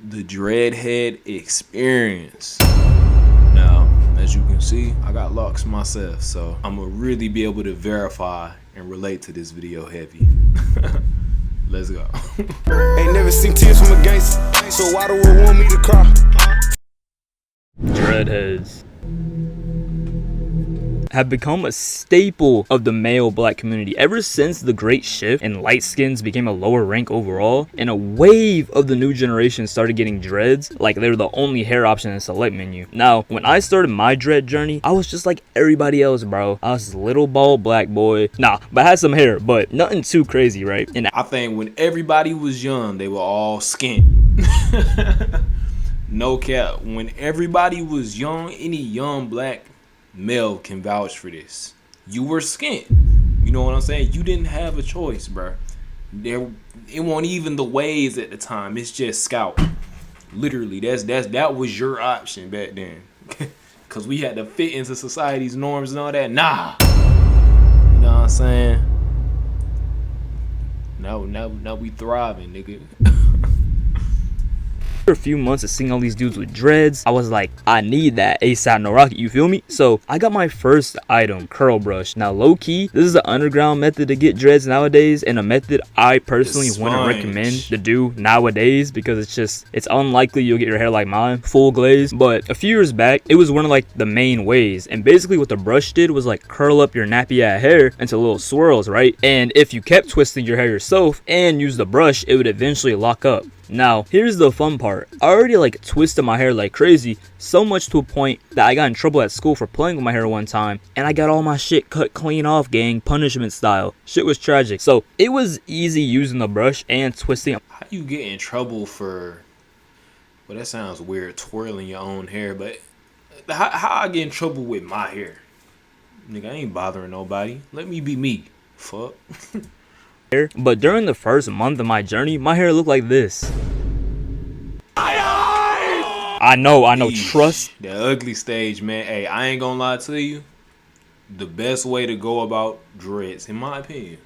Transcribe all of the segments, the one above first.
the Dreadhead experience. Now, as you can see, I got locks myself, so I'm gonna really be able to verify and relate to this video heavy. Let's go. Ain't never seen tears from a gangster, so why do we want me to cry? Dreadheads have become a staple of the male black community ever since the great shift and light skins became a lower rank overall, and a wave of the new generation started getting dreads like they were the only hair option in the select menu. Now, when I started my dread journey, I was just like everybody else, bro. I was this little bald black boy. Nah, but I had some hair, but nothing too crazy, right? And I think when everybody was young, they were all skint. No cap. When everybody was young, any young black male can vouch for this. You were skint. You know what I'm saying? You didn't have a choice, bro. It wasn't even the waves at the time. It's just scalp. Literally, that was your option back then. Cause we had to fit into society's norms and all that. Nah. You know what I'm saying? Now we thriving, nigga. a few months of seeing all these dudes with dreads, I was like, I need that ASAP no rocket, you feel me? So I got my first item, curl brush. Now low-key, this is an underground method to get dreads nowadays, and a method I personally wouldn't recommend to do nowadays because it's unlikely you'll get your hair like mine, full glaze. But a few years back, it was one of like the main ways, and basically what the brush did was like curl up your nappy ass hair into little swirls, right? And if you kept twisting your hair yourself and used the brush, it would eventually lock up. Now, here's the fun part. I already like twisted my hair like crazy, so much to a point that I got in trouble at school for playing with my hair one time, and I got all my shit cut clean off, gang, punishment style. Shit was tragic. So it was easy using the brush and twisting. How you get in trouble for, well, that sounds weird, twirling your own hair, but how I get in trouble with my hair? Nigga, I ain't bothering nobody. Let me be me. Fuck. But during the first month of my journey, my hair looked like this. I know, Eesh, trust. The ugly stage, man. Hey, I ain't gonna lie to you. The best way to go about dreads, in my opinion,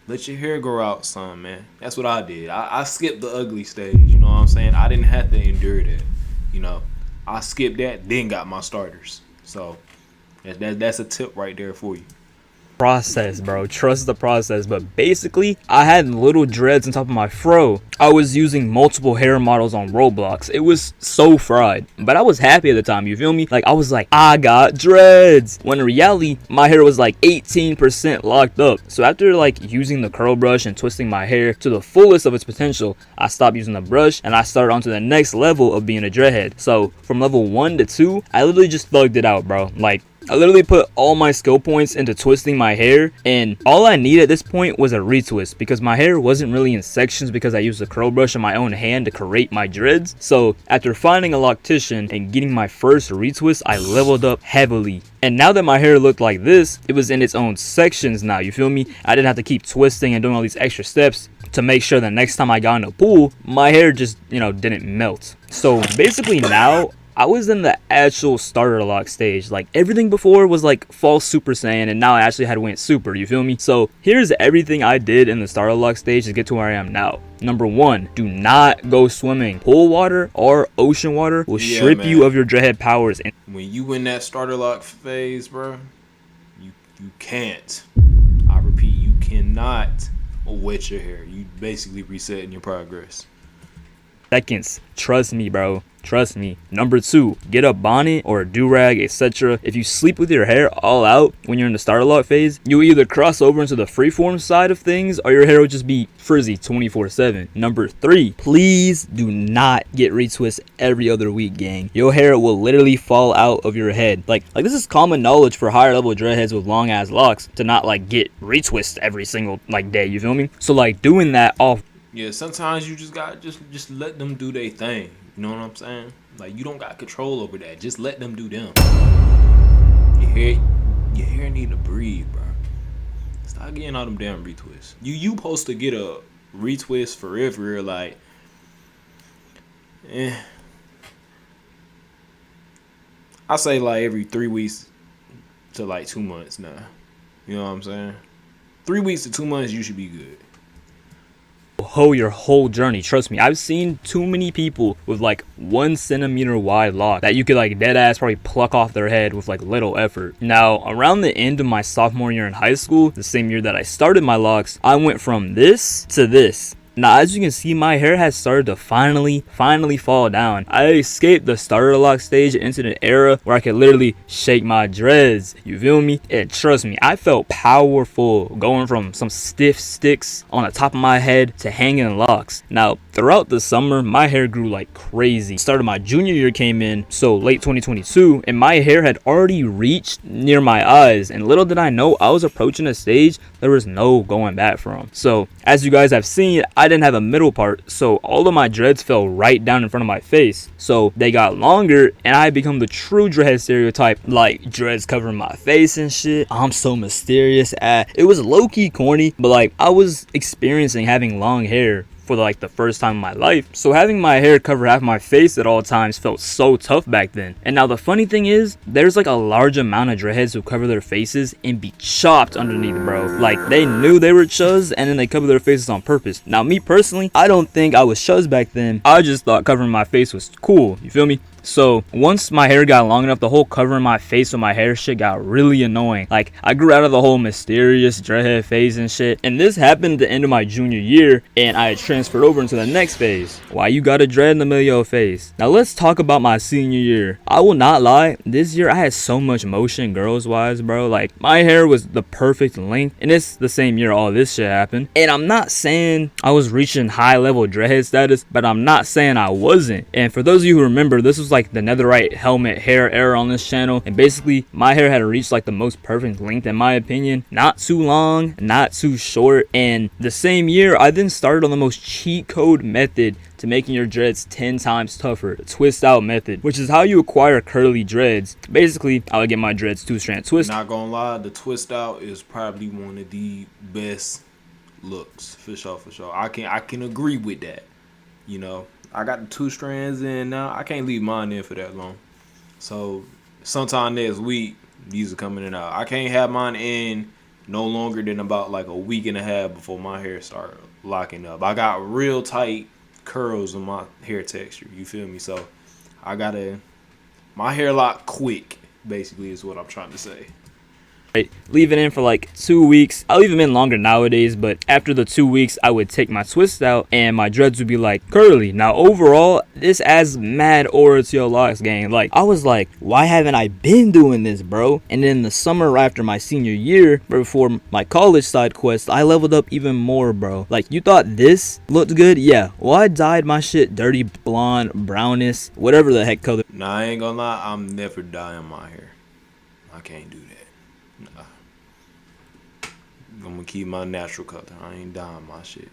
let your hair grow out some, man. That's what I did. I skipped the ugly stage, you know what I'm saying? I didn't have to endure that, you know. I skipped that, then got my starters. So that's a tip right there for you. Process, bro, trust the process. But basically, I had little dreads on top of my fro. I was using multiple hair models on Roblox. It was so fried, but I was happy at the time, you feel me? Like, I was like, I got dreads, when in reality my hair was like 18% locked up. So after like using the curl brush and twisting my hair to the fullest of its potential, I stopped using the brush and I started on to the next level of being a dreadhead. So from level 1 to 2, I literally just thugged it out, bro. Like, I literally put all my skill points into twisting my hair, and all I needed at this point was a retwist because my hair wasn't really in sections because I used the curl brush in my own hand to create my dreads. So after finding a loctician and getting my first retwist, I leveled up heavily. And now that my hair looked like this, it was in its own sections now, you feel me? I didn't have to keep twisting and doing all these extra steps to make sure that next time I got in a pool, my hair just, didn't melt. So basically now, I was in the actual starter lock stage. Like, everything before was like false Super Saiyan, and now I actually had went super, you feel me? So here's everything I did in the starter lock stage to get to where I am now. Number 1, do not go swimming. Pool water or ocean water will strip you of your dreadhead powers. And when you in that starter lock phase, bro, you can't. I repeat, you cannot wet your hair. You basically resetting your progress. Seconds, trust me, bro, trust me. Number 2, get a bonnet or a do-rag, etc. If you sleep with your hair all out when you're in the starter lock phase, you'll either cross over into the freeform side of things or your hair will just be frizzy 24/7. Number 3, please do not get retwist every other week, gang. Your hair will literally fall out of your head. Like this is common knowledge for higher level dreadheads with long ass locks to not like get retwist every single day, you feel me? So like doing that off. Yeah, sometimes you just got just let them do their thing. You know what I'm saying? Like, you don't got control over that. Just let them do them. Your hair need to breathe, bro. Stop getting all them damn retwists. You supposed to get a retwist for real, like, I say like every 3 weeks to like 2 months now. You know what I'm saying? 3 weeks to 2 months, you should be good. your whole journey. Trust me, I've seen too many people with like 1 centimeter wide locks that you could like dead ass probably pluck off their head with like little effort. Now, around the end of my sophomore year in high school, the same year that I started my locks, I went from this to this. Now, as you can see, my hair has started to finally fall down. I escaped the starter lock stage into an era where I could literally shake my dreads. You feel me? And trust me, I felt powerful going from some stiff sticks on the top of my head to hanging locks. Now, throughout the summer, my hair grew like crazy. Started my junior year came in, so late 2022, and my hair had already reached near my eyes. And little did I know, I was approaching a stage there was no going back from. So, as you guys have seen, I didn't have a middle part, so all of my dreads fell right down in front of my face. So they got longer, and I had become the true dreadhead stereotype, like dreads covering my face and shit. I'm so mysterious. It was low-key corny, but like I was experiencing having long hair for like the first time in my life, so having my hair cover half my face at all times felt so tough back then. And now the funny thing is, there's like a large amount of dreadheads who cover their faces and be chopped underneath, bro. Like they knew they were chuz and then they cover their faces on purpose. Now me personally, I don't think I was chuz back then. I just thought covering my face was cool, you feel me? So once my hair got long enough, the whole covering my face with my hair shit got really annoying. Like I grew out of the whole mysterious dreadhead phase and shit, and this happened at the end of my junior year, and I had transferred over into the next phase. Why you got a dread in the middle of your face? Now let's talk about my senior year. I will not lie, this year I had so much motion girls wise, bro. Like my hair was the perfect length, and it's the same year all this shit happened. And I'm not saying I was reaching high level dreadhead status, but I'm not saying I wasn't. And for those of you who remember, this was like the netherite helmet hair era on this channel, and basically my hair had reached like the most perfect length in my opinion. Not too long, not too short. And the same year I then started on the most cheat code method to making your dreads 10 times tougher, the twist out method, which is how you acquire curly dreads. Basically, I would get my dreads 2-strand twist. Not gonna lie, the twist out is probably one of the best looks, for sure, for sure. I can agree with that. You know, I got the 2 strands in now. I can't leave mine in for that long. So sometime next week, these are coming in out. I can't have mine in no longer than about like a week and a half before my hair start locking up. I got real tight curls in my hair texture, you feel me? So I gotta, my hair lock quick, basically, is what I'm trying to say. Right, leave it in for like 2 weeks. I'll leave them in longer nowadays, but after the 2 weeks I would take my twist out and my dreads would be like curly. Now overall, this adds mad aura to your locks, gang. Like I was like, why haven't I been doing this, bro? And then the summer after my senior year, before my college side quest, I leveled up even more, bro. Like you thought this looked good? Yeah, well I dyed my shit dirty blonde, brownish, whatever the heck color. Nah, I ain't gonna lie, I'm never dyeing my hair. I can't do that. Nah. I'm gonna keep my natural color. I ain't dyeing my shit.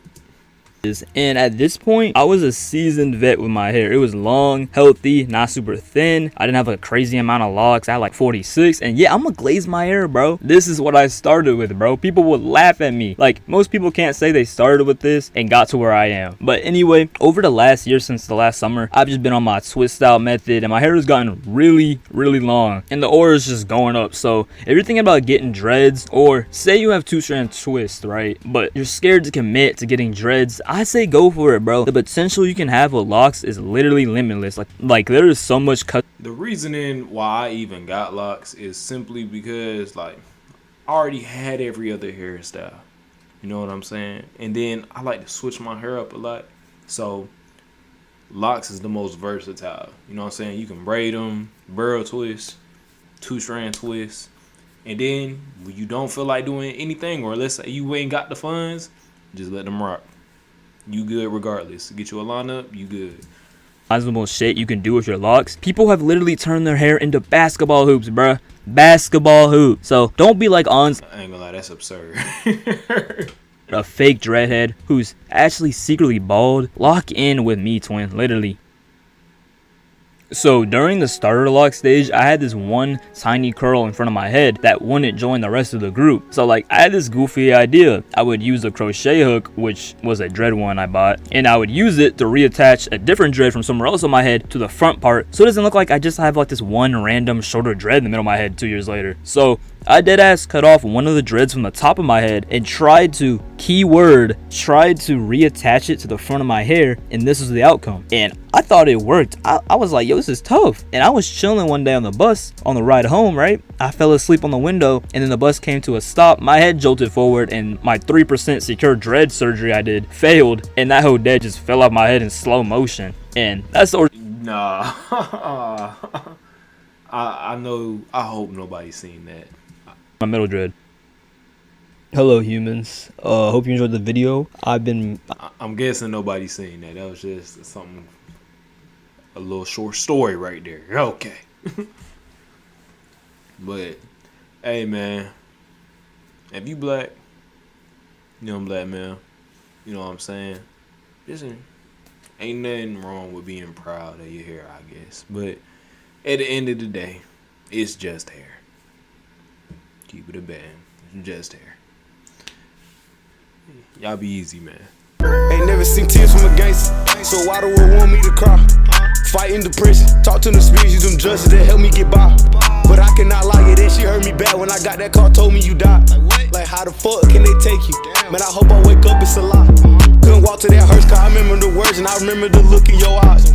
And at this point, I was a seasoned vet with my hair. It was long, healthy, not super thin. I didn't have a crazy amount of locks. I had like 46. And yeah, I'm gonna glaze my hair, bro. This is what I started with, bro. People would laugh at me. Like, most people can't say they started with this and got to where I am. But anyway, over the last year, since the last summer, I've just been on my twist out method, and my hair has gotten really, really long. And the aura is just going up. So if you're thinking about getting dreads, or say you have 2-strand twist, right? But you're scared to commit to getting dreads, I say go for it, bro. The potential you can have with locks is literally limitless. Like there is so much cut. The reasoning why I even got locks is simply because like I already had every other hairstyle. You know what I'm saying? And then I like to switch my hair up a lot. So locks is the most versatile. You know what I'm saying? You can braid them, burrow twist, 2-strand twist. And then when you don't feel like doing anything, or let's say you ain't got the funds, just let them rock. You good regardless. Get you a lineup, you good. Possible shit you can do with your locks. People have literally turned their hair into basketball hoops, bruh. Basketball hoops. So don't be like on I ain't gonna lie, that's absurd. a fake dreadhead who's actually secretly bald. Lock in with me, twin. Literally. So during the starter lock stage, I had this one tiny curl in front of my head that wouldn't join the rest of the group. So like I had this goofy idea. I would use a crochet hook, which was a dread one I bought, and I would use it to reattach a different dread from somewhere else on my head to the front part, so it doesn't look like I just have like this one random shorter dread in the middle of my head 2 years later. So I deadass cut off one of the dreads from the top of my head and tried to reattach it to the front of my hair, and this was the outcome. And I thought it worked. I was like, yo, this is tough. And I was chilling one day on the bus on the ride home, right? I fell asleep on the window, and then the bus came to a stop. My head jolted forward, and my 3% secure dread surgery I did failed, and that whole dead just fell off my head in slow motion. And that's the Nah. I know. I hope nobody's seen that. my middle dread. Hello humans, hope you enjoyed the video. I'm guessing nobody's seen that. That was just something, a little short story right there. Okay. But hey man, if you black, young black man, you know what I'm saying? Listen, ain't nothing wrong with being proud of your hair, I guess. But at the end of the day, it's just hair. Keep it a band. It's just hair. Y'all be easy, man. Ain't never seen tears from a gangster, so why the world want me to cry? Fighting depression, talk to the spirits, use them judges that help me get by. But I cannot lie, it, she hurt me bad when I got that car, told me you died. Like how the fuck can they take you? Man, I hope I wake up, it's a lie. Couldn't walk to that hearse car, I remember the words and I remember the look in your eyes.